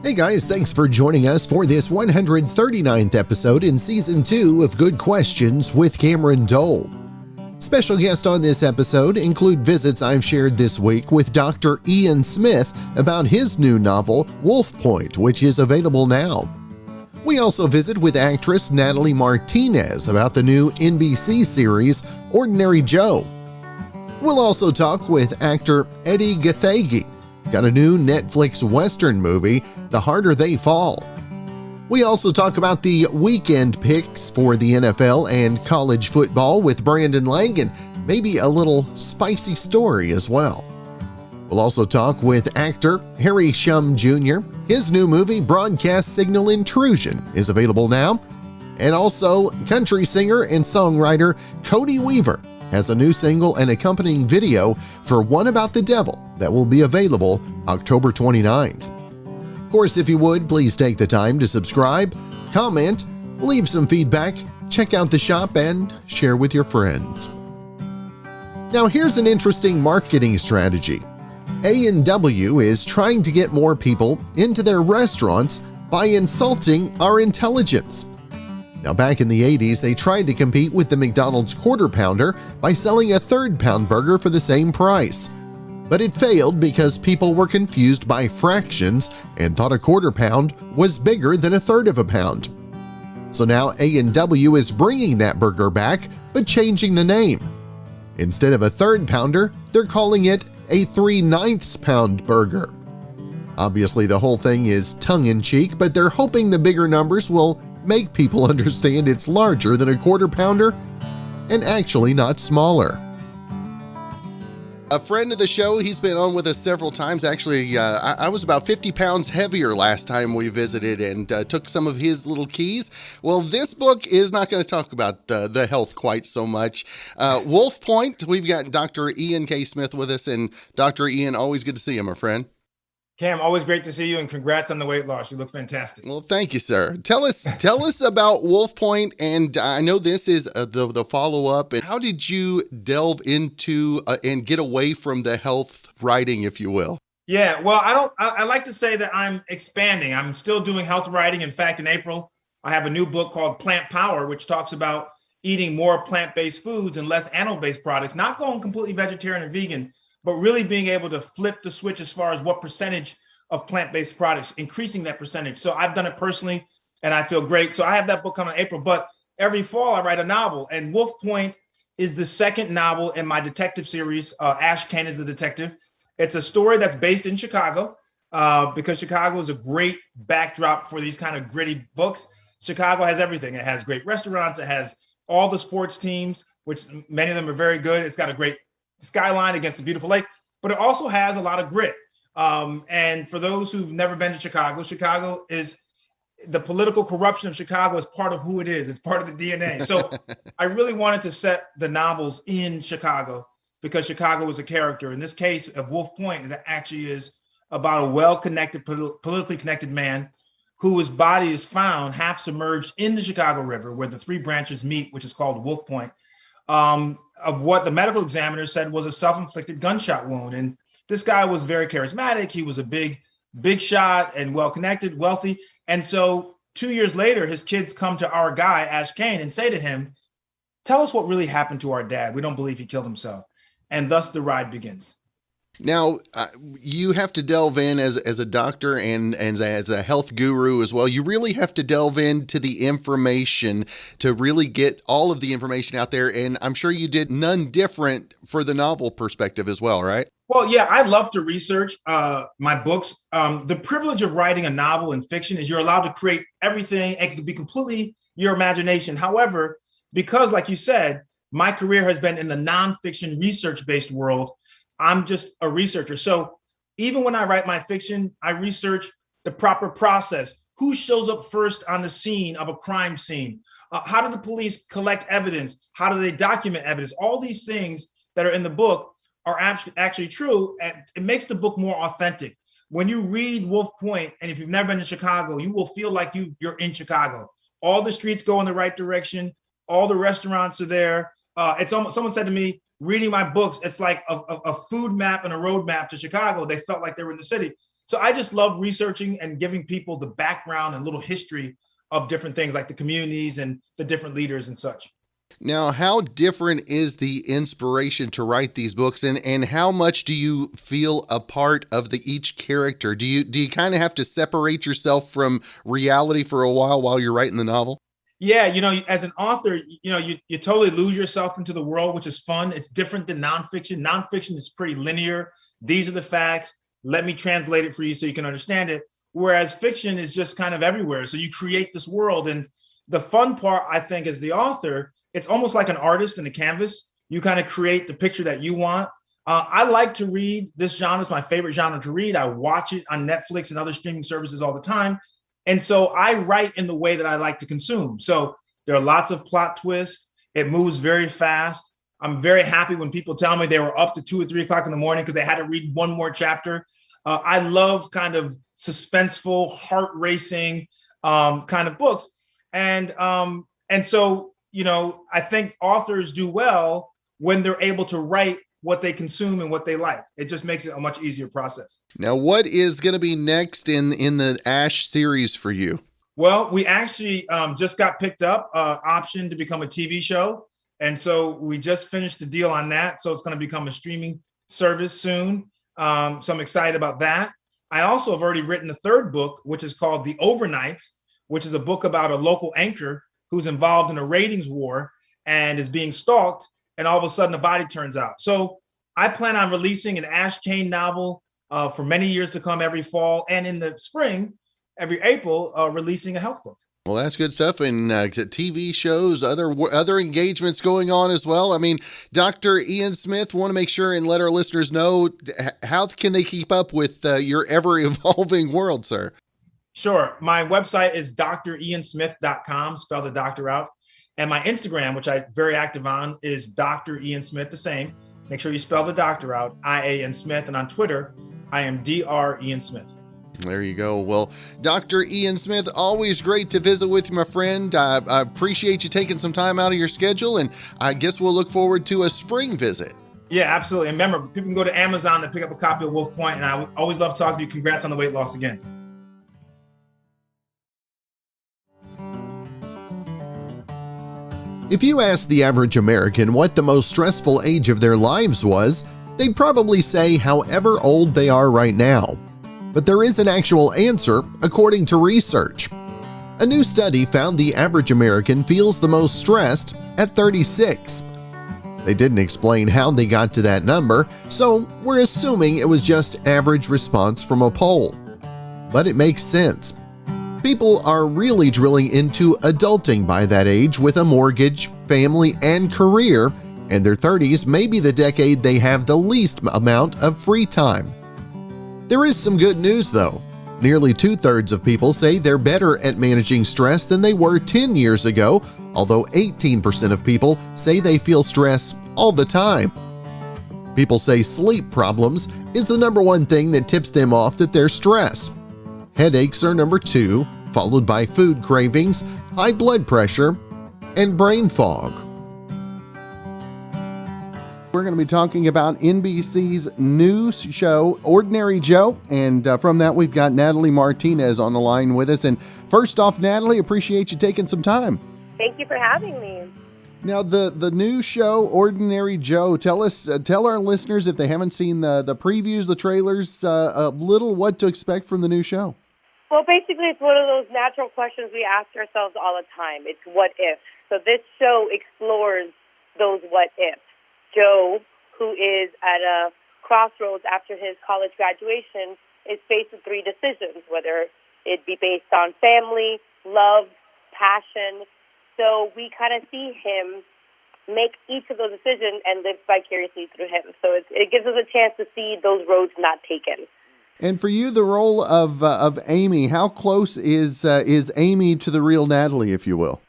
Hey guys, thanks for joining us for this 139th episode in Season 2 of Good Questions with Cameron Dole. Special guests on this episode include visits I've shared this week with Dr. Ian Smith about his new novel, Wolf Point, which is available now. We also visit with actress Natalie Martinez about the new NBC series, Ordinary Joe. We'll also talk with actor Edi Gathegi. Got a new Netflix Western movie, The Harder They Fall. We also talk about the weekend picks for the NFL and college football with Brandon Lang and maybe a little spicy story as well. We'll also talk with actor Harry Shum Jr. His new movie, Broadcast Signal Intrusion, is available now. And also, country singer and songwriter Cody Weaver has a new single and accompanying video for One About the Devil that will be available October 29th. Of course, if you would, please take the time to subscribe, comment, leave some feedback, check out the shop, and share with your friends. Now, here's an interesting marketing strategy. A&W is trying to get more people into their restaurants by insulting our intelligence. Now, back in the 80s, they tried to compete with the McDonald's Quarter Pounder by selling a third-pound burger for the same price. But it failed because people were confused by fractions and thought a quarter pound was bigger than a third of a pound. So now A&W is bringing that burger back, but changing the name. Instead of a third pounder, they're calling it a 3/9 pound burger. Obviously, the whole thing is tongue-in-cheek, but they're hoping the bigger numbers will make people understand it's larger than a quarter pounder and actually not smaller. A friend of the show, he's been on with us several times. Actually, I was about 50 pounds heavier last time we visited and took some of his little keys. Well, this book is not going to talk about the health quite so much. Wolf Point, we've got Dr. Ian K. Smith with us. And Dr. Ian, always good to see you, my friend. Cam, always great to see you, and congrats on the weight loss. You look fantastic. Well, thank you, sir. Tell us about Wolf Point, and I know this is the follow-up. And how did you delve into and get away from the health writing, if you will? Yeah, well, I like to say that I'm expanding. I'm still doing health writing. In fact, in April, I have a new book called Plant Power, which talks about eating more plant-based foods and less animal-based products, not going completely vegetarian and vegan, but really being able to flip the switch as far as what percentage of plant-based products, increasing that percentage. So I've done it personally and I feel great. So I have that book coming in April, but every fall I write a novel, and Wolf Point is the second novel in my detective series. Ash Kane is the detective. It's a story that's based in Chicago because Chicago is a great backdrop for these kind of gritty books. Chicago has everything. It has great restaurants. It has all the sports teams, which many of them are very good. It's got a great skyline against the beautiful lake, but it also has a lot of grit. And for those who've never been to Chicago, Chicago is the political corruption of Chicago is part of who it is. It's part of the DNA. So I really wanted to set the novels in Chicago because Chicago is a character. In this case of Wolf Point, it actually is about a well-connected, politically connected man whose body is found half submerged in the Chicago River where the three branches meet, which is called Wolf Point. Of what the medical examiner said was a self-inflicted gunshot wound. And this guy was very charismatic. He was a big shot and well-connected, wealthy. And so 2 years later, his kids come to our guy, Ash Kane, and say to him, tell us what really happened to our dad. We don't believe he killed himself. And thus the ride begins. Now, you have to delve in as a doctor and as a health guru as well. You really have to delve into the information to really get all of the information out there. And I'm sure you did none different for the novel perspective as well, right? Well, yeah, I love to research my books. The privilege of writing a novel in fiction is you're allowed to create everything. It can be completely your imagination. However, because like you said, my career has been in the nonfiction research-based world. I'm just a researcher. So even when I write my fiction, I research the proper process. Who shows up first on the scene of a crime scene? How do the police collect evidence? How do they document evidence? All these things that are in the book are actually true. And it makes the book more authentic. When you read Wolf Point, and if you've never been to Chicago, you will feel like you're in Chicago. All the streets go in the right direction. All the restaurants are there. It's almost, someone said to me, reading my books, it's like a food map and a road map to Chicago. They felt like they were in the city. So I just love researching and giving people the background and little history of different things like the communities and the different leaders and such. Now, how different is the inspiration to write these books, and how much do you feel a part of each character? Do you kind of have to separate yourself from reality for a while you're writing the novel? Yeah, as an author, you totally lose yourself into the world, which is fun. It's different than nonfiction. Nonfiction is pretty linear. These are the facts. Let me translate it for you so you can understand it. Whereas fiction is just kind of everywhere. So you create this world. And the fun part, I think, as the author, it's almost like an artist in a canvas. You kind of create the picture that you want. I like to read. This genre is my favorite genre to read. I watch it on Netflix and other streaming services all the time. And so I write in the way that I like to consume. So there are lots of plot twists. It moves very fast. I'm very happy when people tell me they were up to 2 or 3 o'clock in the morning because they had to read one more chapter. I love kind of suspenseful, heart racing kind of books. And so, I think authors do well when they're able to write what they consume and what they like. It just makes it a much easier process. Now, what is going to be next in the Ash series for you? Well, we actually just got picked up, option to become a TV show. And so we just finished the deal on that. So it's going to become a streaming service soon. So I'm excited about that. I also have already written a third book, which is called The Overnights, which is a book about a local anchor who's involved in a ratings war and is being stalked. And all of a sudden the body turns out. So I plan on releasing an Ash Kane novel for many years to come every fall, and in the spring, every April, releasing a health book. Well, that's good stuff. And TV shows, other engagements going on as well. I mean, Dr. Ian Smith, want to make sure and let our listeners know, how can they keep up with your ever-evolving world, sir? Sure. My website is driansmith.com, spell the doctor out. And my Instagram, which I'm very active on, is Dr. Ian Smith, the same. Make sure you spell the doctor out, I-A-N Smith. And on Twitter, I am Dr. Ian Smith. There you go. Well, Dr. Ian Smith, always great to visit with you, my friend. I appreciate you taking some time out of your schedule, and I guess we'll look forward to a spring visit. Yeah, absolutely. And remember, people can go to Amazon and pick up a copy of Wolf Point, and I would always love talking to you. Congrats on the weight loss again. If you asked the average American what the most stressful age of their lives was, they'd probably say however old they are right now. But there is an actual answer according to research. A new study found the average American feels the most stressed at 36. They didn't explain how they got to that number, so we're assuming it was just average response from a poll. But it makes sense. People are really drilling into adulting by that age with a mortgage, family, and career, and their 30s may be the decade they have the least amount of free time. There is some good news though. Nearly 2/3 of people say they're better at managing stress than they were 10 years ago, although 18% of people say they feel stress all the time. People say sleep problems is the number one thing that tips them off that they're stressed. Headaches are number 2, followed by food cravings, high blood pressure, and brain fog. We're going to be talking about NBC's new show, Ordinary Joe, and from that we've got Natalie Martinez on the line with us. And first off, Natalie, appreciate you taking some time. Thank you for having me. Now, the new show, Ordinary Joe, tell our listeners, if they haven't seen the previews, the trailers, a little what to expect from the new show. Well, basically, it's one of those natural questions we ask ourselves all the time. It's what if. So this show explores those what ifs. Joe, who is at a crossroads after his college graduation, is faced with 3 decisions, whether it be based on family, love, passion. So we kind of see him make each of those decisions and live vicariously through him. So it gives us a chance to see those roads not taken. And for you, the role of Amy, how close is Amy to the real Natalie, if you will?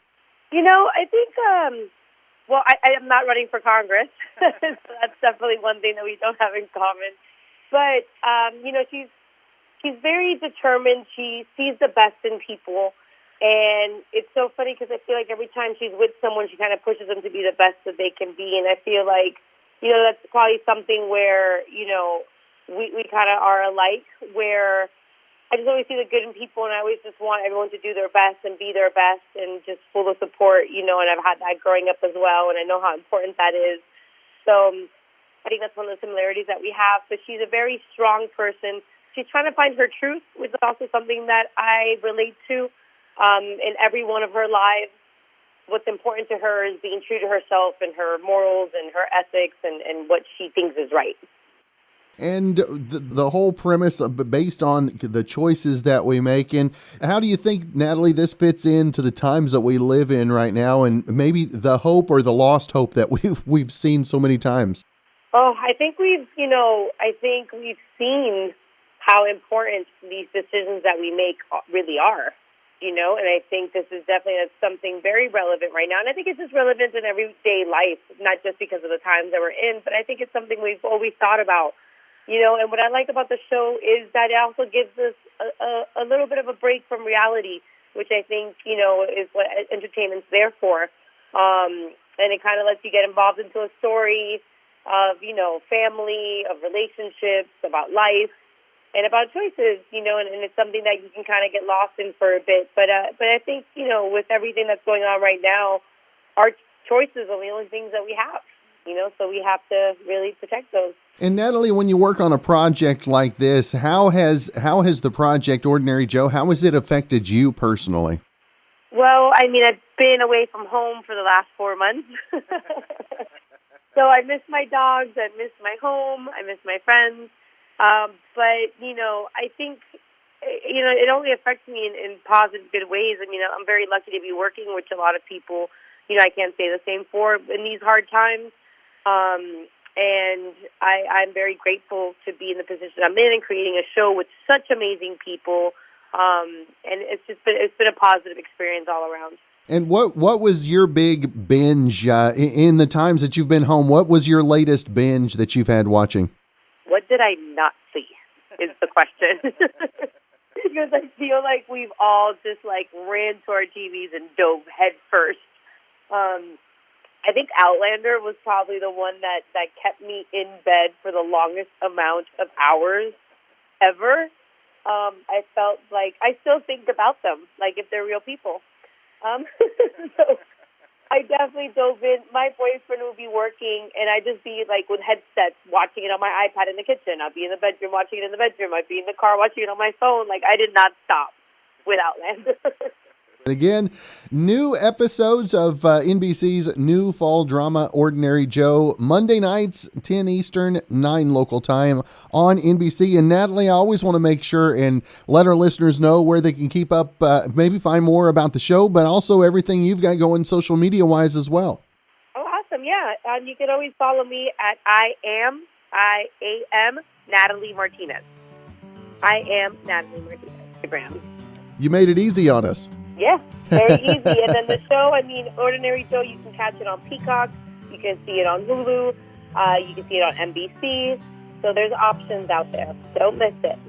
I think, I am not running for Congress. So that's definitely one thing that we don't have in common. But, she's very determined. She sees the best in people. And it's so funny because I feel like every time she's with someone, she kind of pushes them to be the best that they can be. And I feel like, that's probably something where, we kind of are alike, where I just always see the good in people, and I always just want everyone to do their best and be their best and just full of support, and I've had that growing up as well, and I know how important that is. So I think that's one of the similarities that we have. But she's a very strong person. She's trying to find her truth, which is also something that I relate to in every one of her lives. What's important to her is being true to herself and her morals and her ethics and what she thinks is right. And the whole premise based on the choices that we make. And how do you think, Natalie, this fits into the times that we live in right now, and maybe the hope or the lost hope that we've seen so many times? Oh, I think we've seen how important these decisions that we make really are, and I think this is definitely something very relevant right now. And I think it's just relevant in everyday life, not just because of the times that we're in, but I think it's something we've always thought about. And what I like about the show is that it also gives us a little bit of a break from reality, which I think, is what entertainment's there for. And it kind of lets you get involved into a story of, family, of relationships, about life, and about choices, and it's something that you can kind of get lost in for a bit. But I think, with everything that's going on right now, our choices are the only things that we have, so we have to really protect those. And Natalie, when you work on a project like this, how has the project Ordinary Joe, how has it affected you personally? Well, I've been away from home for the last 4 months. So I miss my dogs, I miss my home, I miss my friends. But, I think, it only affects me in positive, good ways. I'm very lucky to be working, which a lot of people, I can't say the same for in these hard times. And I'm very grateful to be in the position I'm in and creating a show with such amazing people. And it's been a positive experience all around. And what was your big binge in the times that you've been home? What was your latest binge that you've had watching? What did I not see is the question. Because I feel like we've all just ran to our TVs and dove head first. I think Outlander was probably the one that kept me in bed for the longest amount of hours ever. I felt like I still think about them, like if they're real people. So I definitely dove in. My boyfriend would be working, and I'd just be with headsets watching it on my iPad in the kitchen. I'd be in the bedroom watching it in the bedroom. I'd be in the car watching it on my phone. I did not stop with Outlander. And again, new episodes of NBC's new fall drama, Ordinary Joe, Monday nights, 10 Eastern, 9 local time on NBC. And Natalie, I always want to make sure and let our listeners know where they can keep up, maybe find more about the show, but also everything you've got going social media-wise as well. Oh, awesome. Yeah. You can always follow me at I am Natalie Martinez. I am Natalie Martinez. Instagram. You made it easy on us. Yeah, very easy. And then the show, Ordinary Joe, you can catch it on Peacock. You can see it on Hulu. You can see it on NBC. So there's options out there. Don't miss it.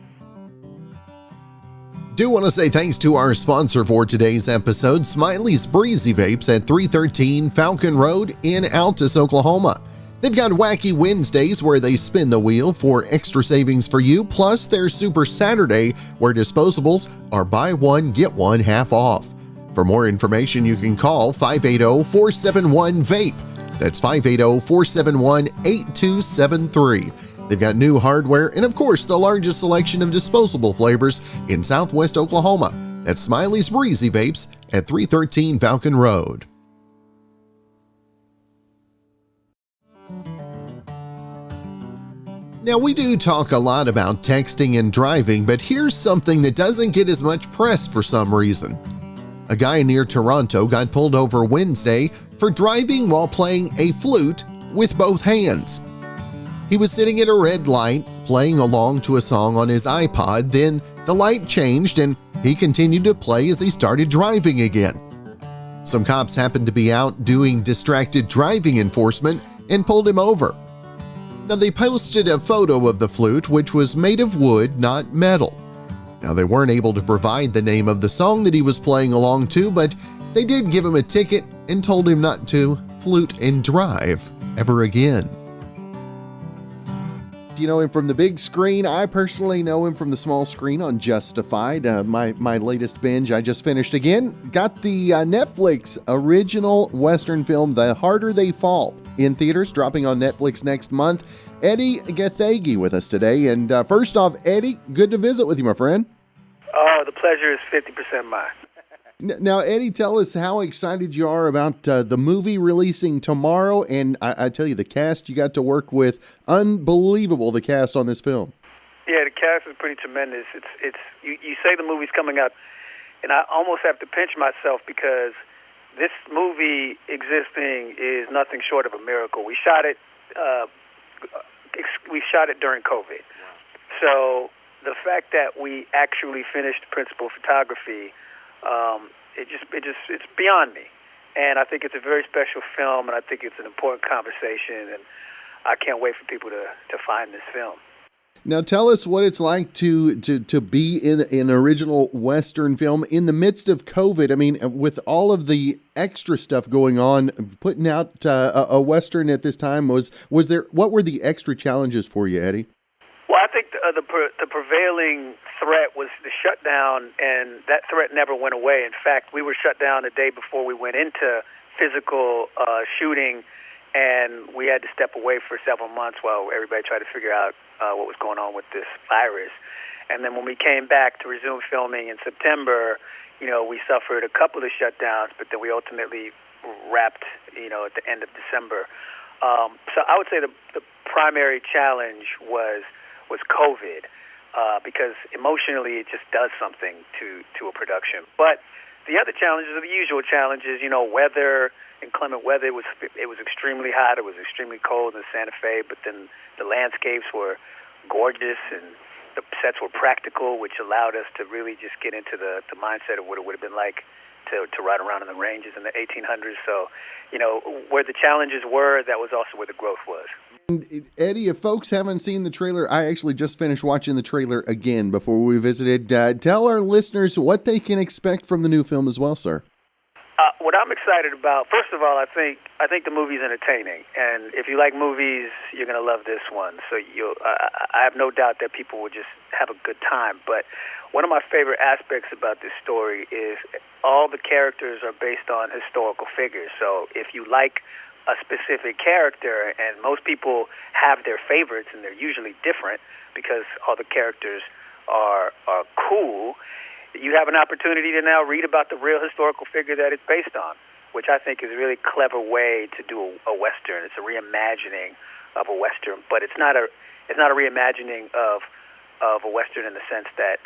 Do want to say thanks to our sponsor for today's episode, Smiley's Breezy Vapes at 313 Falcon Road in Altus, Oklahoma. They've got Wacky Wednesdays where they spin the wheel for extra savings for you, plus their Super Saturday where disposables are buy one, get one half off. For more information, you can call 580-471-VAPE. That's 580-471-8273. They've got new hardware and, of course, the largest selection of disposable flavors in Southwest Oklahoma. That's Smiley's Breezy Vapes at 313 Falcon Road. Now, we do talk a lot about texting and driving, but here's something that doesn't get as much press for some reason. A guy near Toronto got pulled over Wednesday for driving while playing a flute with both hands. He was sitting at a red light, playing along to a song on his iPod, then the light changed and he continued to play as he started driving again. Some cops happened to be out doing distracted driving enforcement and pulled him over. Now, they posted a photo of the flute, which was made of wood, not metal. Now, they weren't able to provide the name of the song that he was playing along to, but they did give him a ticket and told him not to flute and drive ever again. You know him from the big screen. I personally know him from the small screen on Justified, my latest binge I just finished again. Got the Netflix original Western film, The Harder They Fall, in theaters, dropping on Netflix next month. Edi Gathegi with us today. And first off, Edi, good to visit with you, my friend. Oh, the pleasure is 50% mine. Now, Edi, tell us how excited you are about the movie releasing tomorrow. And I tell you, the cast you got to work with, unbelievable, the cast on this film. Yeah, the cast is pretty tremendous. It's you say the movie's coming up, and I almost have to pinch myself because this movie existing is nothing short of a miracle. We shot it during COVID. So the fact that we actually finished principal photography, it's beyond me. And I think it's a very special film, and I think it's an important conversation, and I can't wait for people to find this film. Now tell us what it's like to be in an original Western film in the midst of COVID. I mean, with all of the extra stuff going on, putting out a Western at this time, was there, what were the extra challenges for you, Edi? Well, I think the prevailing threat was the shutdown, and that threat never went away. In fact, we were shut down the day before we went into physical shooting, and we had to step away for several months while everybody tried to figure out what was going on with this virus. And then when we came back to resume filming in September, we suffered a couple of shutdowns, but then we ultimately wrapped, at the end of December. So I would say the primary challenge was COVID, because emotionally it just does something to a production. But the other challenges are the usual challenges, weather, inclement weather. It was extremely hot. It was extremely cold in Santa Fe, but then the landscapes were gorgeous and the sets were practical, which allowed us to really just get into the mindset of what it would have been like to ride around in the ranges in the 1800s. So, where the challenges were, that was also where the growth was. And Edi, if folks haven't seen the trailer, I actually just finished watching the trailer again before we visited. Tell our listeners what they can expect from the new film as well, sir. What I'm excited about, first of all, I think the movie's entertaining, and if you like movies, you're going to love this one. So I have no doubt that people will just have a good time. But one of my favorite aspects about this story is all the characters are based on historical figures. So if you like a specific character, and most people have their favorites, and they're usually different because all the characters are cool, you have an opportunity to now read about the real historical figure that it's based on, which I think is a really clever way to do a Western. It's a reimagining of a Western, but it's not a reimagining of a Western in the sense that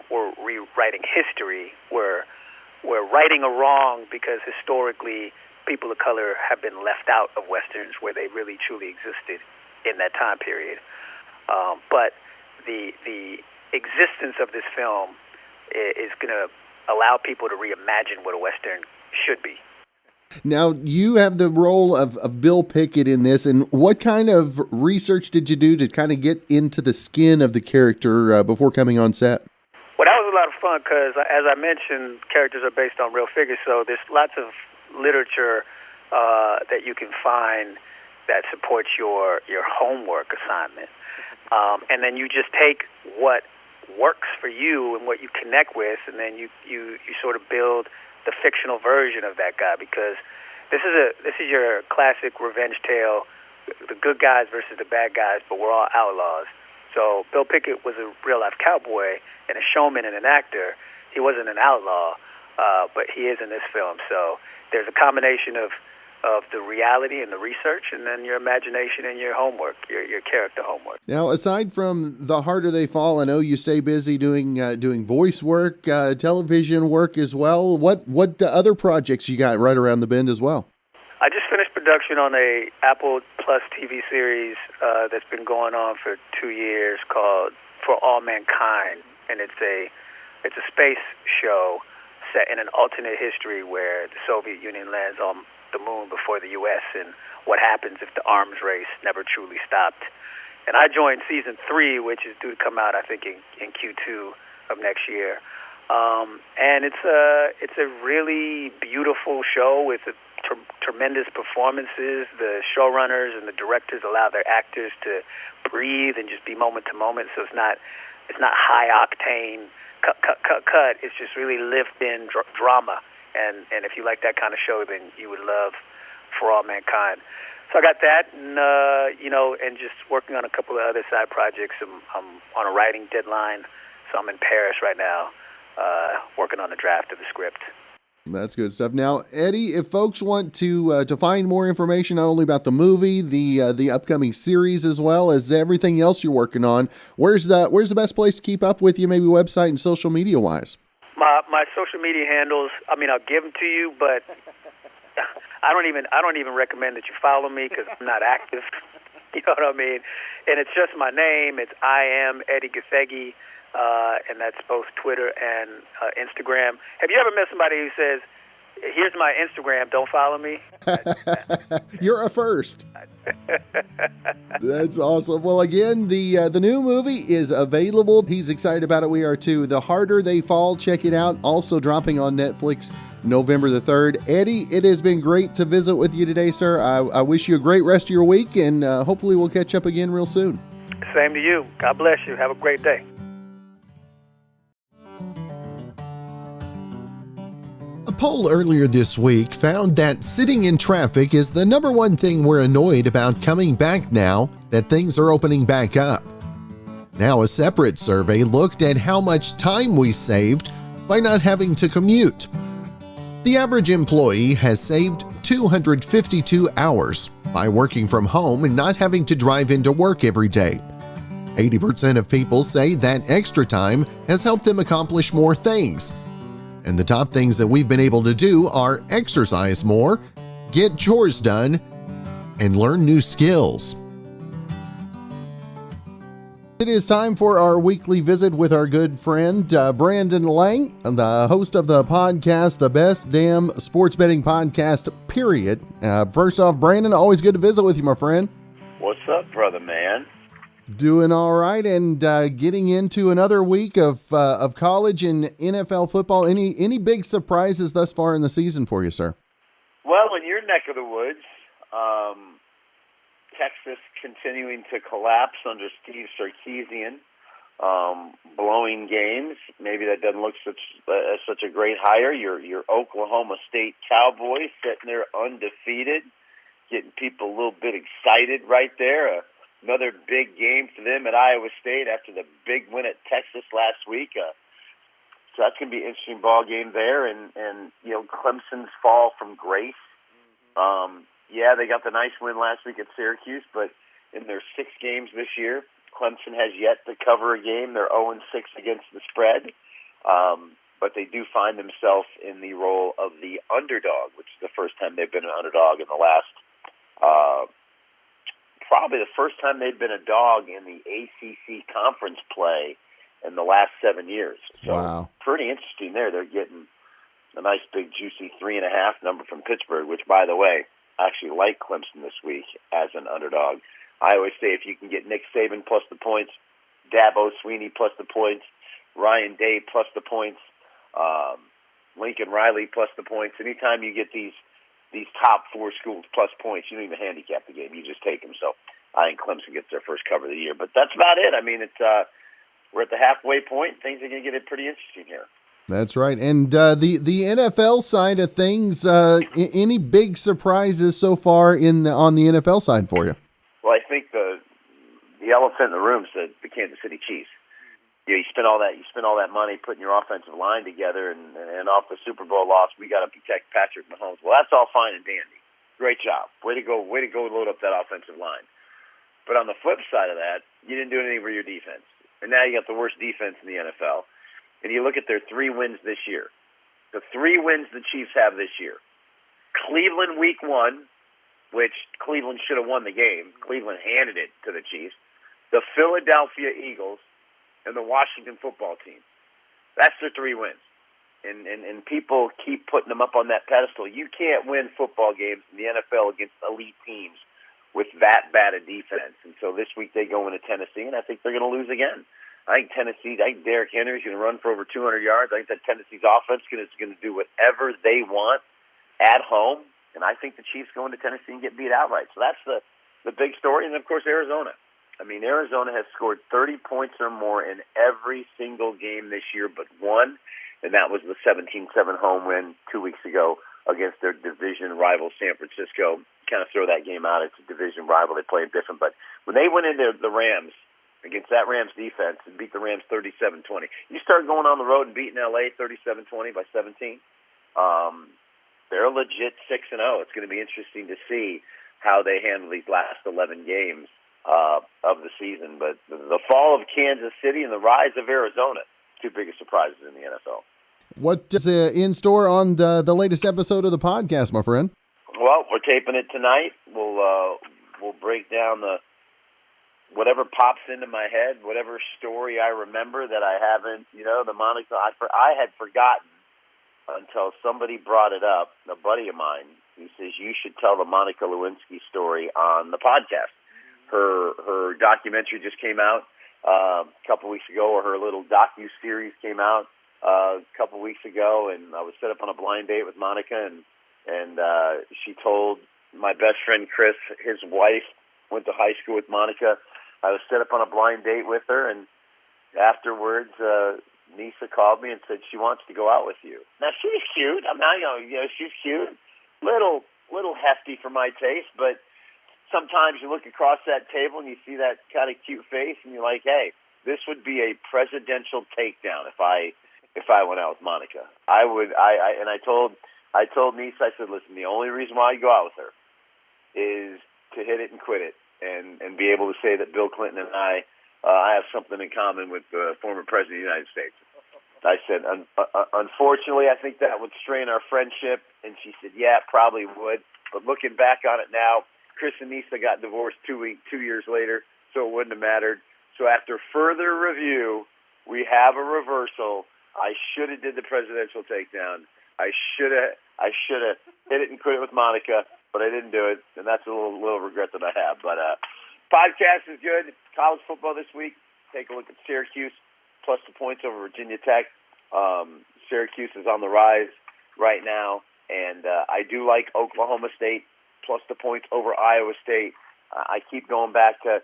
we're rewriting history. We're righting a wrong because historically people of color have been left out of Westerns where they really truly existed in that time period. But the existence of this film is going to allow people to reimagine what a Western should be. Now, you have the role of Bill Pickett in this, and what kind of research did you do to kind of get into the skin of the character before coming on set? Well, that was a lot of fun because, as I mentioned, characters are based on real figures, so there's lots of literature that you can find that supports your homework assignment. And then you just take what works for you and what you connect with, and then you sort of build the fictional version of that guy, because this is your classic revenge tale, the good guys versus the bad guys, but we're all outlaws. So Bill Pickett was a real-life cowboy and a showman and an actor. He wasn't an outlaw, but he is in this film. So there's a combination of the reality and the research, and then your imagination and your homework, your character homework. Now, aside from The Harder They Fall, I know you stay busy doing voice work, television work as well. What other projects you got right around the bend as well? I just finished production on a Apple Plus TV series that's been going on for 2 years called For All Mankind, and it's a space show set in an alternate history where the Soviet Union lands on the moon before the U.S. and what happens if the arms race never truly stopped. And I joined season 3, which is due to come out, I think, in Q2 of next year. And it's a really beautiful show with a tremendous performances. The showrunners and the directors allow their actors to breathe and just be moment to moment. So it's not high octane cut. It's just really lived in drama. And if you like that kind of show, then you would love For All Mankind. So I got that, and and just working on a couple of other side projects. I'm on a writing deadline, so I'm in Paris right now, working on the draft of the script. That's good stuff. Now, Eddie, if folks want to find more information, not only about the movie, the upcoming series, as well as everything else you're working on, where's the best place to keep up with you, maybe website and social media wise? My social media handles, I mean, I'll give them to you, but I don't even recommend that you follow me because I'm not active. You know what I mean? And it's just my name. It's I am Edi Gathegi, and that's both Twitter and Instagram. Have you ever met somebody who says, "Here's my Instagram, don't follow me"? You're a first. That's awesome. Well, again, the new movie is available. He's excited about it. We are too. The Harder They Fall. Check it out. Also dropping on Netflix November the 3rd. Eddie, it has been great to visit with you today, sir. I wish you a great rest of your week, and hopefully we'll catch up again real soon. Same to you. God bless you. Have a great day. A poll earlier this week found that sitting in traffic is the number one thing we're annoyed about coming back now that things are opening back up. Now, a separate survey looked at how much time we saved by not having to commute. The average employee has saved 252 hours by working from home and not having to drive into work every day. 80% of people say that extra time has helped them accomplish more things. And the top things that we've been able to do are exercise more, get chores done, and learn new skills. It is time for our weekly visit with our good friend, Brandon Lang, the host of the podcast, The Best Damn Sports Betting Podcast, period. First off, Brandon, always good to visit with you, my friend. What's up, brother man? Doing all right, and getting into another week of college and NFL football. Any big surprises thus far in the season for you, sir? Well, in your neck of the woods, Texas continuing to collapse under Steve Sarkisian, blowing games. Maybe that doesn't look such a great hire. Your Oklahoma State Cowboys sitting there undefeated, getting people a little bit excited right there. Another big game for them at Iowa State after the big win at Texas last week. So that's going to be an interesting ball game there. And Clemson's fall from grace. They got the nice win last week at Syracuse, but in their 6 games this year, Clemson has yet to cover a game. They're 0-6 against the spread. But they do find themselves in the role of the underdog, which is the first time they've been an underdog in the last probably the first time they've been a dog in the ACC conference play in the last 7 years. So wow. Pretty interesting there. They're getting a nice big juicy 3.5 number from Pittsburgh, which, by the way, I actually like Clemson this week as an underdog. I always say if you can get Nick Saban plus the points, Dabo Swinney plus the points, Ryan Day plus the points, Lincoln Riley plus the points, anytime you get these top 4 schools plus points, you don't even handicap the game. You just take them. So I think Clemson gets their first cover of the year. But that's about it. I mean, it's we're at the halfway point. Things are going to get pretty interesting here. That's right. And the NFL side of things, any big surprises so far on the NFL side for you? Well, I think the elephant in the room is the Kansas City Chiefs. You spend all that money putting your offensive line together, and off the Super Bowl loss, we got to protect Patrick Mahomes. Well, that's all fine and dandy. Great job. Way to go load up that offensive line. But on the flip side of that, you didn't do anything for your defense. And now you got the worst defense in the NFL. And you look at their 3 wins this year. The 3 wins the Chiefs have this year. Cleveland week 1, which Cleveland should have won the game. Cleveland handed it to the Chiefs. The Philadelphia Eagles, and the Washington football team. That's their 3 wins. And people keep putting them up on that pedestal. You can't win football games in the NFL against elite teams with that bad a defense. And so this week they go into Tennessee, and I think they're going to lose again. I think Derrick Henry's going to run for over 200 yards. I think that Tennessee's offense is going to do whatever they want at home, And I think the Chiefs go into Tennessee and get beat outright. So that's the big story. And, of course, Arizona. I mean, Arizona has scored 30 points or more in every single game this year but one, and that was the 17-7 home win 2 weeks ago against their division rival San Francisco. Kind of throw that game out. It's a division rival. They play different. But when they went into the Rams, against that Rams defense, and beat the Rams 37-20, you start going on the road and beating L.A. 37-20 by 17, they're a legit 6-0. It's going to be interesting to see how they handle these last 11 games of the season. But the fall of Kansas City and the rise of Arizona, two biggest surprises in the NFL. What is in store on the latest episode of the podcast, my friend? Well, we're taping it tonight. We'll break down whatever pops into my head, whatever story I remember that I haven't, the Monica. I had forgotten until somebody brought it up, a buddy of mine. He says, you should tell the Monica Lewinsky story on the podcast. Her documentary just came out a couple weeks ago, or her little docu-series came out a couple weeks ago, and I was set up on a blind date with Monica, and she told my best friend Chris, his wife went to high school with Monica. I was set up on a blind date with her, and afterwards, Nisa called me and said she wants to go out with you. Now she's cute. I'm not, she's cute, little hefty for my taste, but sometimes you look across that table and you see that kind of cute face, and you're like, hey, this would be a presidential takedown if I went out with Monica. I told Nisa, I said, listen, the only reason why I go out with her is to hit it and quit it, and be able to say that Bill Clinton and I have something in common with the former president of the United States. I said, unfortunately, I think that would strain our friendship. And she said, yeah, it probably would. But looking back on it now, Chris and Nisa got divorced 2 years later, so it wouldn't have mattered. So after further review, we have a reversal. I should have did the presidential takedown. I should have hit it and quit it with Monica, but I didn't do it, and that's a little regret that I have. But podcast is good. College football this week. Take a look at Syracuse plus the points over Virginia Tech. Syracuse is on the rise right now, and I do like Oklahoma State plus the points over Iowa State. I keep going back to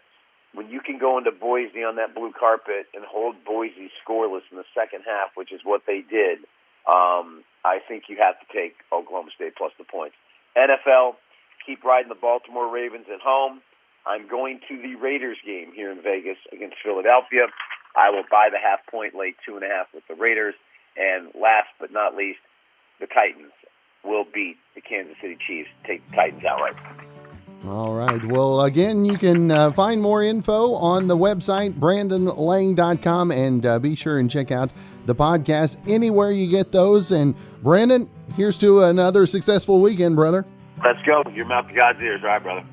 when you can go into Boise on that blue carpet and hold Boise scoreless in the second half, which is what they did. I think you have to take Oklahoma State plus the points. NFL, keep riding the Baltimore Ravens at home. I'm going to the Raiders game here in Vegas against Philadelphia. I will buy the half point, lay 2.5 with the Raiders. And last but not least, the Titans will beat the Kansas City Chiefs. Take the Titans outright. All right. Well, again, you can find more info on the website, brandonlang.com, and be sure and check out the podcast anywhere you get those. And Brandon, here's to another successful weekend, brother. Let's go. Your mouth to God's ears, right, brother?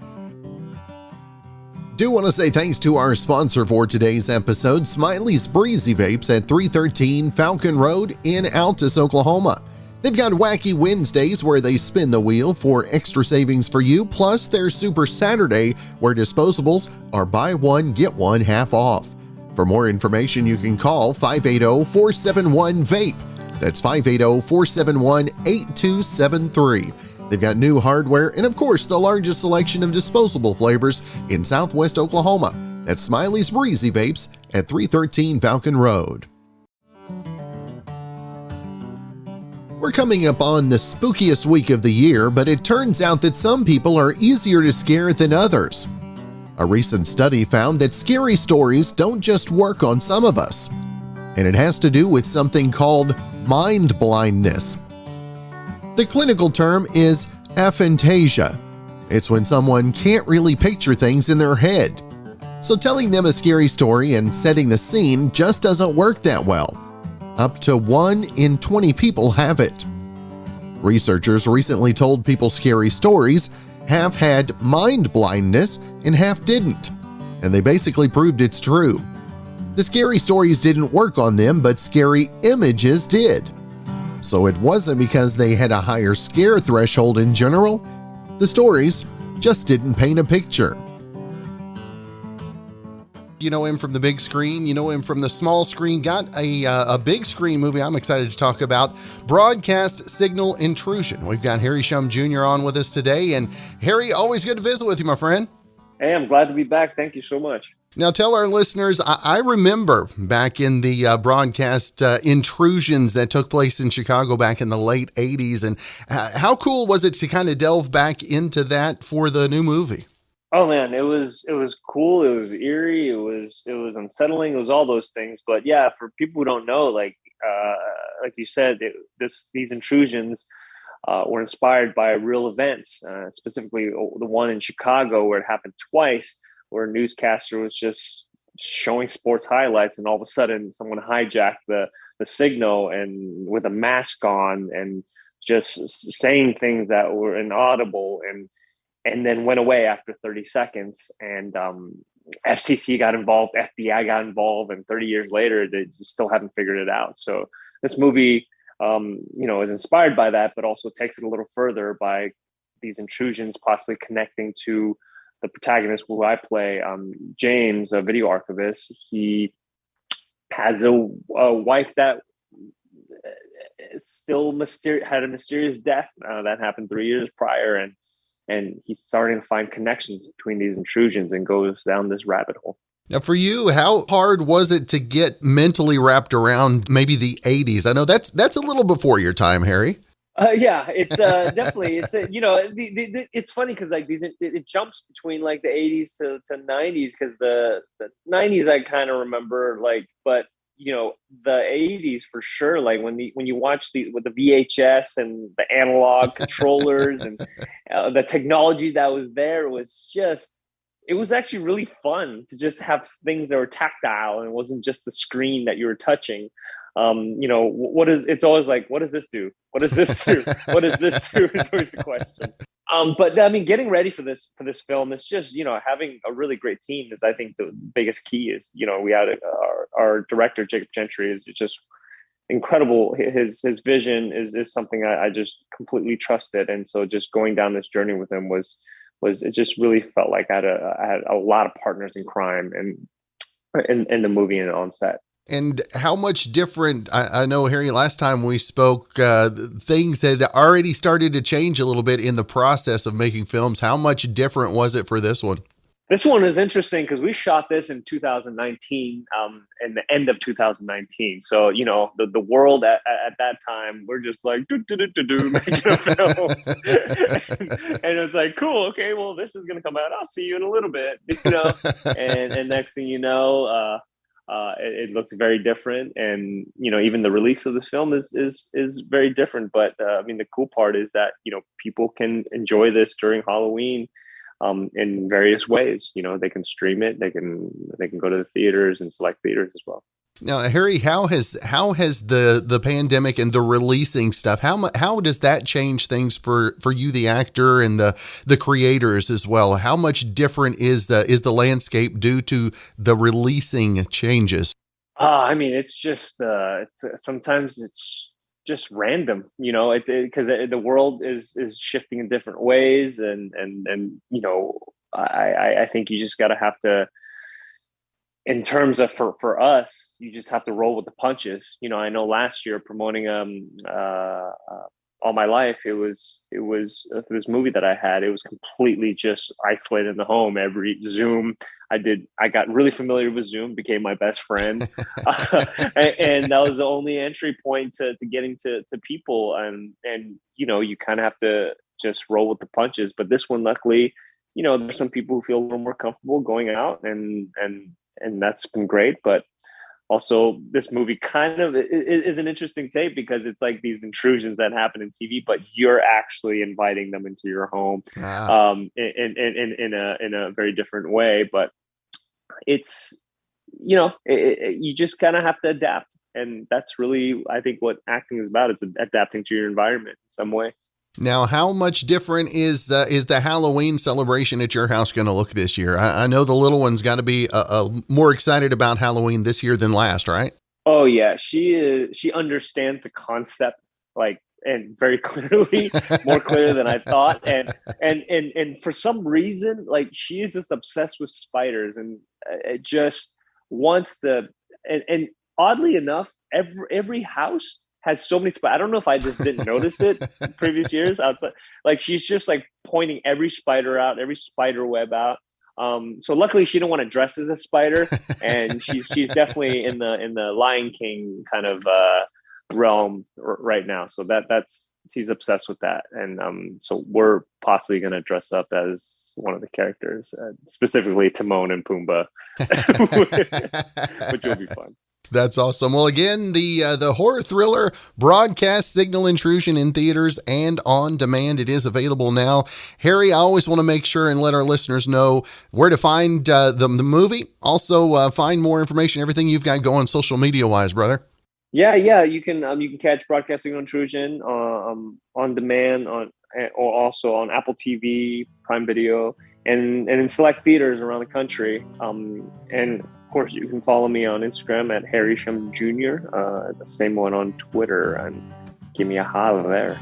Do want to say thanks to our sponsor for today's episode, Smiley's Breezy Vapes at 313 Falcon Road in Altus, Oklahoma. They've got Wacky Wednesdays where they spin the wheel for extra savings for you, plus their Super Saturday where disposables are buy one, get one half off. For more information, you can call 580-471-VAPE. That's 580-471-8273. They've got new hardware and, of course, the largest selection of disposable flavors in Southwest Oklahoma. That's Smiley's Breezy Vapes at 313 Falcon Road. We're coming up on the spookiest week of the year, but it turns out that some people are easier to scare than others. A recent study found that scary stories don't just work on some of us, and it has to do with something called mind blindness. The clinical term is aphantasia. It's when someone can't really picture things in their head. So telling them a scary story and setting the scene just doesn't work that well. Up to 1 in 20 people have it. Researchers recently told people scary stories, half had mind blindness and half didn't, and they basically proved it's true. The scary stories didn't work on them, but scary images did. So it wasn't because they had a higher scare threshold in general. The stories just didn't paint a picture. You know him from the big screen. You know him from the small screen. Got a big screen movie I'm excited to talk about, Broadcast Signal Intrusion. We've got Harry Shum Jr. on with us today. And Harry, always good to visit with you, my friend. Hey, I'm glad to be back. Thank you so much. Now, tell our listeners, I remember back in the broadcast intrusions that took place in Chicago back in the late 80s. And how cool was it to kind of delve back into that for the new movie? Oh man, it was cool. It was eerie. It was unsettling. It was all those things. But yeah, for people who don't know, like you said, these intrusions were inspired by real events, specifically the one in Chicago where it happened twice, where a newscaster was just showing sports highlights, and all of a sudden someone hijacked the signal and with a mask on and just saying things that were inaudible and then went away after 30 seconds. And FCC got involved, FBI got involved, and 30 years later, they still haven't figured it out. So this movie, is inspired by that, but also takes it a little further by these intrusions possibly connecting to the protagonist who I play, James, a video archivist. He has a wife that still had a mysterious death that happened 3 years prior, and he's starting to find connections between these intrusions and goes down this rabbit hole. Now, for you, how hard was it to get mentally wrapped around maybe the 80s? I know that's a little before your time, Harry. Yeah, it's definitely it's funny because like it jumps between like the 80s to 90s, because the 90s I kind of remember, like, but the 80s for sure, like when you watch with the VHS and the analog controllers and the technology that was there, it was actually really fun to just have things that were tactile and it wasn't just the screen that you were touching. It's always like, what does this do? What does this do? What does this do? Is always the question. But I mean, getting ready for this film, it's just, having a really great team is, I think, the biggest key. Is, we had our director, Jacob Gentry, is just incredible. His vision is something I just completely trusted. And so just going down this journey with him was it just really felt like I had a lot of partners in crime and in the movie and on set. And how much different, I know, Harry, last time we spoke, things had already started to change a little bit in the process of making films. How much different was it for this one? This one is interesting because we shot this in 2019, and the end of 2019. So, the world at that time, we're just like, making a film. and it's like, cool, okay, well, this is going to come out. I'll see you in a little bit, and next thing you know, it looks very different, and even the release of this film is very different. But I mean, the cool part is that people can enjoy this during Halloween in various ways. They can stream it, they can go to the theaters and select theaters as well. Now, Harry, how has the pandemic and the releasing stuff, how does that change things for you, the actor, and the creators as well? How much different is the landscape due to the releasing changes? I mean, it's just sometimes it's just random, because the world is shifting in different ways, and I think you just gotta have to. In terms of for us, you just have to roll with the punches. I know last year promoting All My Life, it was this movie that I had. It was completely just isolated in the home. Every Zoom I got really familiar with Zoom, became my best friend, and that was the only entry point to getting to people. And you kind of have to just roll with the punches. But this one, luckily, there's some people who feel a little more comfortable going out, and that's been great. But also, this movie kind of is an interesting take because it's like these intrusions that happen in TV, but you're actually inviting them into your home in a very different way. But it's, you just kind of have to adapt. And that's really, I think, what acting is about. It's adapting to your environment in some way. Now, how much different is the Halloween celebration at your house going to look this year? I know the little one's got to be more excited about Halloween this year than last, right? Oh yeah, she understands the concept like and very clearly, more clear than I thought. And for some reason, like, she is just obsessed with spiders, and it just wants and oddly enough, every house has so many spiders. I don't know if I just didn't notice it in previous years. Outside, like, she's just like pointing every spider out, every spider web out. So luckily she didn't want to dress as a spider, and she's definitely in the Lion King kind of realm right now. So that's she's obsessed with that, and so we're possibly going to dress up as one of the characters, specifically Timon and Pumbaa, which will be fun. That's awesome. Well, again, the horror thriller Broadcast Signal Intrusion in theaters and on demand. It is available now. Harry, I always want to make sure and let our listeners know where to find the movie. Also, find more information, everything you've got going social media wise, brother. Yeah. You can catch Broadcast Signal Intrusion on demand or also on Apple TV, Prime Video, and in select theaters around the country. And of course, you can follow me on Instagram at Harry Shum Jr. The same one on Twitter, and give me a holler there.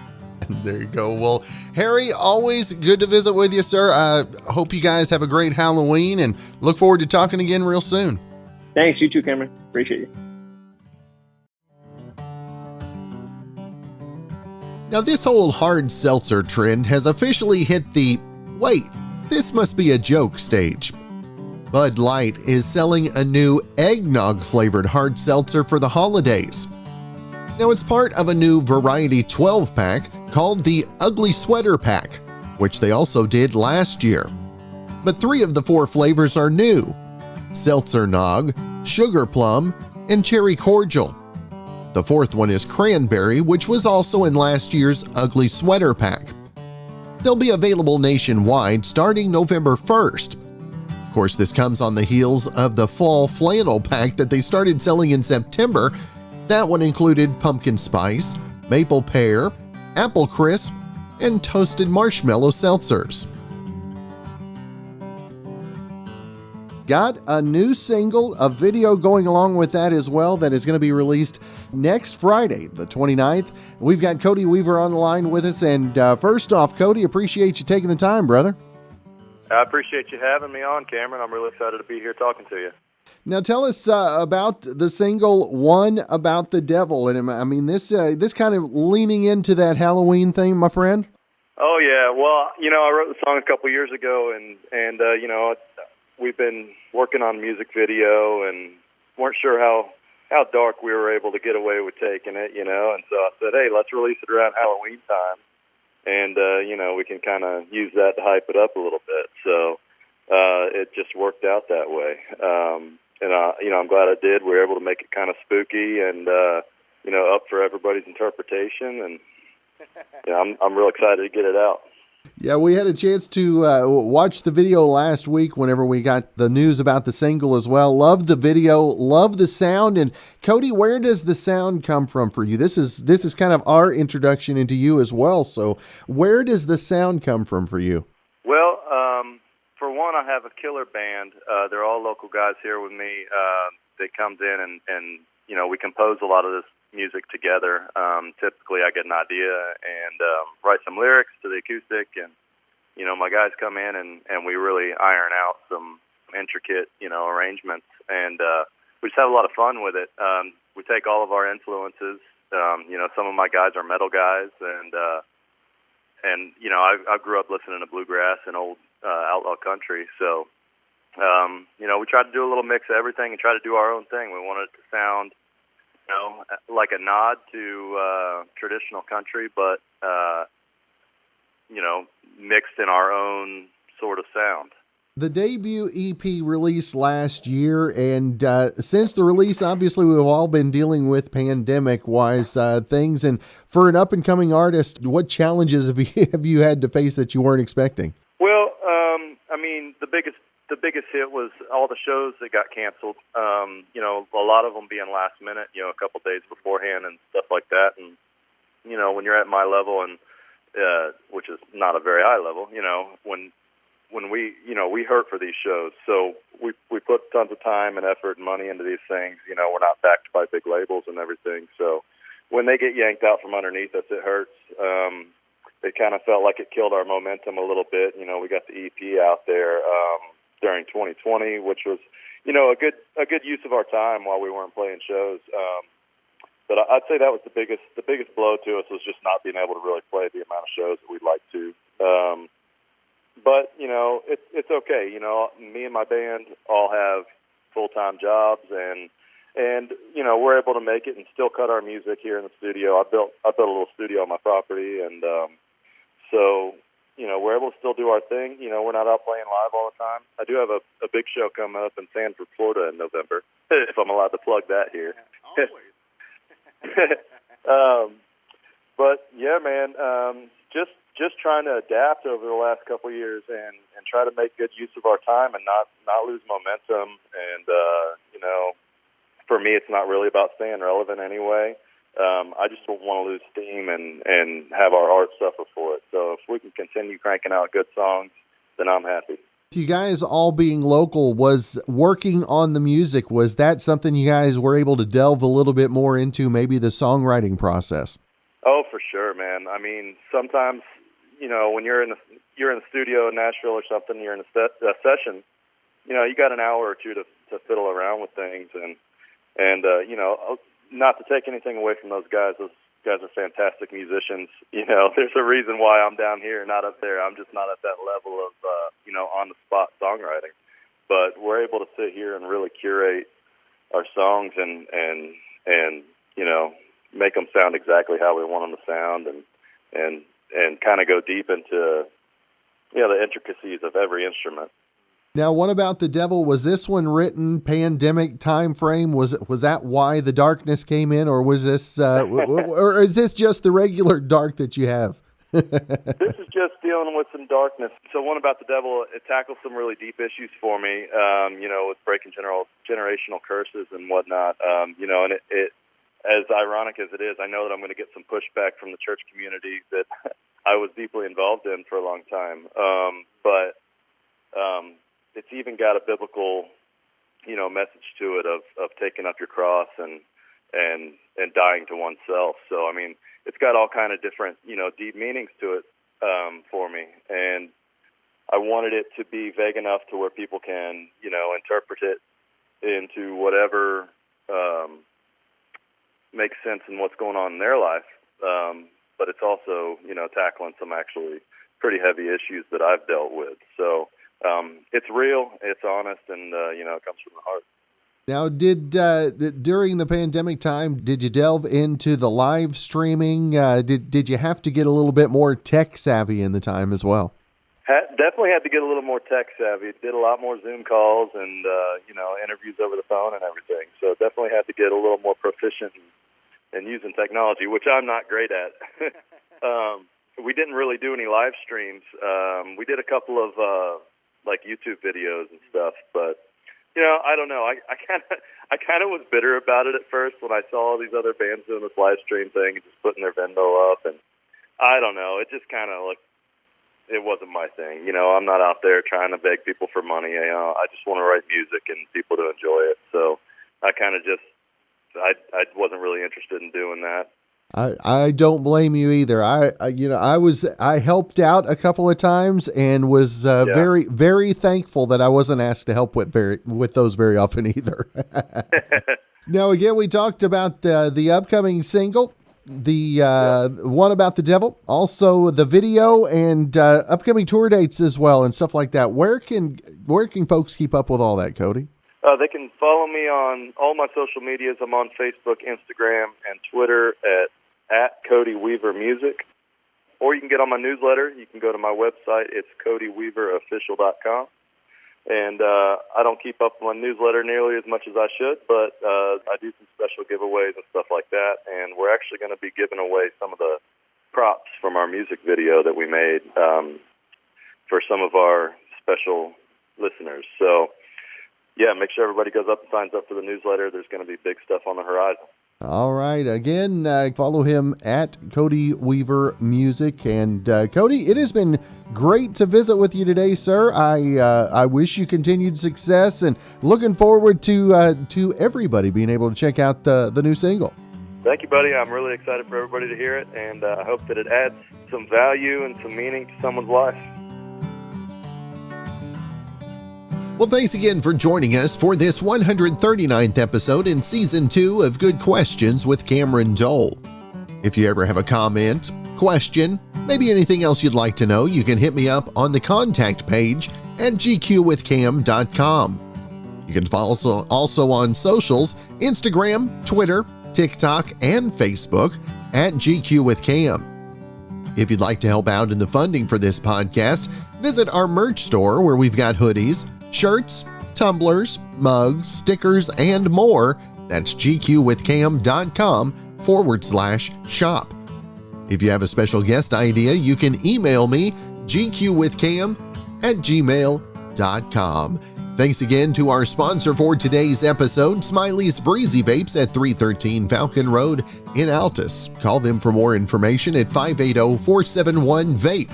There you go. Well, Harry, always good to visit with you, sir. I hope you guys have a great Halloween, and look forward to talking again real soon. Thanks. You too, Cameron. Appreciate you. Now, this whole hard seltzer trend has officially hit the "wait, this must be a joke" stage. Bud Light is selling a new eggnog-flavored hard seltzer for the holidays. Now, it's part of a new variety 12-pack called the Ugly Sweater Pack, which they also did last year. But 3 of the 4 flavors are new: Seltzer Nog, Sugar Plum, and Cherry Cordial. The 4th one is Cranberry, which was also in last year's Ugly Sweater Pack. They'll be available nationwide starting November 1st. Of course, this comes on the heels of the Fall Flannel Pack that they started selling in September. That one included pumpkin spice, maple pear, apple crisp, and toasted marshmallow seltzers. Got a new single, a video going along with that as well, that is going to be released next Friday, the 29th. We've got Cody Weaver on the line with us. And first off, Cody, appreciate you taking the time, brother. I appreciate you having me on, Cameron. I'm really excited to be here talking to you. Now tell us about the single "One About the Devil," and I mean this kind of leaning into that Halloween theme, my friend. Oh yeah, well, I wrote the song a couple years ago, and we've been working on a music video, and weren't sure how dark we were able to get away with taking it, and so I said, hey, let's release it around Halloween time. And, we can kind of use that to hype it up a little bit. So it just worked out that way. I'm glad I did. We were able to make it kind of spooky and, up for everybody's interpretation. And I'm real excited to get it out. Yeah, we had a chance to watch the video last week whenever we got the news about the single as well. Love the video, love the sound. And Cody, where does the sound come from for you? This is kind of our introduction into you as well. So where does the sound come from for you? Well, for one, I have a killer band. They're all local guys here with me. They comes in and we compose a lot of this music together. Typically I get an idea and write some lyrics to the acoustic, and my guys come in and we really iron out some intricate arrangements, and we just have a lot of fun with it. We take all of our influences. Some of my guys are metal guys, and I grew up listening to bluegrass and old outlaw country, so we try to do a little mix of everything and try to do our own thing. We wanted it to sound like a nod to traditional country, but mixed in our own sort of sound. The debut EP released last year, and since the release, obviously we've all been dealing with pandemic-wise things. And for an up-and-coming artist, what challenges have you had to face that you weren't expecting? Well, the biggest hit was all the shows that got canceled. A lot of them being last minute, a couple days beforehand and stuff like that. And when you're at my level, and which is not a very high level, when we hurt for these shows, so we put tons of time and effort and money into these things. We're not backed by big labels and everything, so when they get yanked out from underneath us, it hurts. It kind of felt like it killed our momentum a little bit. You know, we got the EP out there during 2020, which was, you know, a good use of our time while we weren't playing shows. But I'd say that was the biggest blow to us, was just not being able to really play the amount of shows that we'd like to. But you know, it's okay. You know, me and my band all have full-time jobs, and you know, we're able to make it and still cut our music here in the studio. I built a little studio on my property, and so you know, we're able to still do our thing. You know, we're not out playing live all the time. I do have a big show coming up in Sanford, Florida in November, if I'm allowed to plug that here. Always. But yeah, man, just trying to adapt over the last couple of years and try to make good use of our time and not lose momentum. And you know, for me, it's not really about staying relevant anyway. I just don't want to lose steam and have our art suffer for it. So if we can continue cranking out good songs, then I'm happy. You guys all being local, was working on the music, was that something you guys were able to delve a little bit more into, maybe the songwriting process? Oh, for sure, man. I mean, sometimes, you know, when you're in the studio in Nashville or something, you're in a session, you know, you got an hour or two to fiddle around with things, and you know, not to take anything away from those guys. Those guys are fantastic musicians. You know, there's a reason why I'm down here, not up there. I'm just not at that level of, you know, on-the-spot songwriting. But we're able to sit here and really curate our songs and you know, make them sound exactly how we want them to sound, and kind of go deep into, you know, the intricacies of every instrument. Now, what about The Devil? Was this one written pandemic time frame? Was that why the darkness came in, or was this, or is this just the regular dark that you have? This is just dealing with some darkness. So one about The Devil, it tackles some really deep issues for me, you know, with breaking generational curses and whatnot, you know, and it as ironic as it is, I know that I'm going to get some pushback from the church community that I was deeply involved in for a long time. But it's even got a biblical, you know, message to it of taking up your cross and dying to oneself. So, I mean, it's got all kind of different, you know, deep meanings to it for me. And I wanted it to be vague enough to where people can, you know, interpret it into whatever makes sense in what's going on in their life. But it's also, you know, tackling some actually pretty heavy issues that I've dealt with. So it's real, it's honest, and, you know, it comes from the heart. Now, during the pandemic time, did you delve into the live streaming? Did you have to get a little bit more tech savvy in the time as well? Definitely had to get a little more tech savvy. Did a lot more Zoom calls and, you know, interviews over the phone and everything. So definitely had to get a little more proficient in using technology, which I'm not great at. We didn't really do any live streams. We did a couple of, like YouTube videos and stuff, but you know, I don't know. I kind of was bitter about it at first when I saw all these other bands doing this live stream thing and just putting their Venmo up, and I don't know. It just kind of like it wasn't my thing. You know, I'm not out there trying to beg people for money. You know, I just want to write music and people to enjoy it. So I kind of just I wasn't really interested in doing that. I don't blame you either. I helped out a couple of times and was very, very thankful that I wasn't asked to help with those very often either. Now, again, we talked about the upcoming single, the one about the devil, also the video and upcoming tour dates as well and stuff like that. Where can folks keep up with all that, Cody? They can follow me on all my social medias. I'm on Facebook, Instagram, and Twitter at Cody Weaver Music. Or you can get on my newsletter. You can go to my website. It's CodyWeaverOfficial.com. And I don't keep up with my newsletter nearly as much as I should, but I do some special giveaways and stuff like that. And we're actually going to be giving away some of the props from our music video that we made for some of our special listeners. So, yeah, make sure everybody goes up and signs up for the newsletter. There's going to be big stuff on the horizon. All right. Again, follow him at Cody Weaver Music. And Cody, it has been great to visit with you today, sir. I wish you continued success and looking forward to everybody being able to check out the new single. Thank you, buddy. I'm really excited for everybody to hear it, and I hope that it adds some value and some meaning to someone's life. Well, thanks again for joining us for this 139th episode in Season 2 of Good Questions with Cameron Dole. If you ever have a comment, question, maybe anything else you'd like to know, you can hit me up on the contact page at gqwithcam.com. You can follow also on socials, Instagram, Twitter, TikTok, and Facebook at GQWithCam. If you'd like to help out in the funding for this podcast, visit our merch store where we've got hoodies, shirts, tumblers, mugs, stickers, and more. That's gqwithcam.com/shop. If you have a special guest idea, you can email me, gqwithcam@gmail.com. Thanks again to our sponsor for today's episode, Smiley's Breezy Vapes at 313 Falcon Road in Altus. Call them for more information at 580-471-VAPE.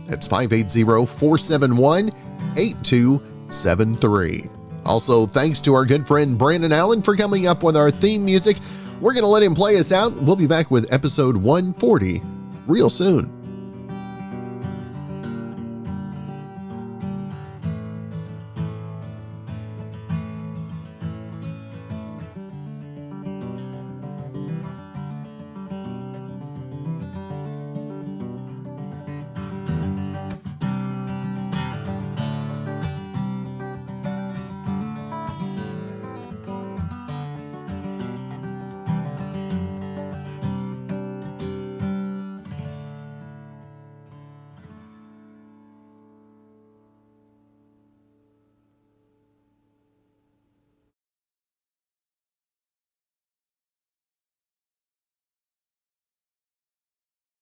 That's 580-471-8273. Also, thanks to our good friend Brandon Allen for coming up with our theme music. We're going to let him play us out. We'll be back with episode 140 real soon.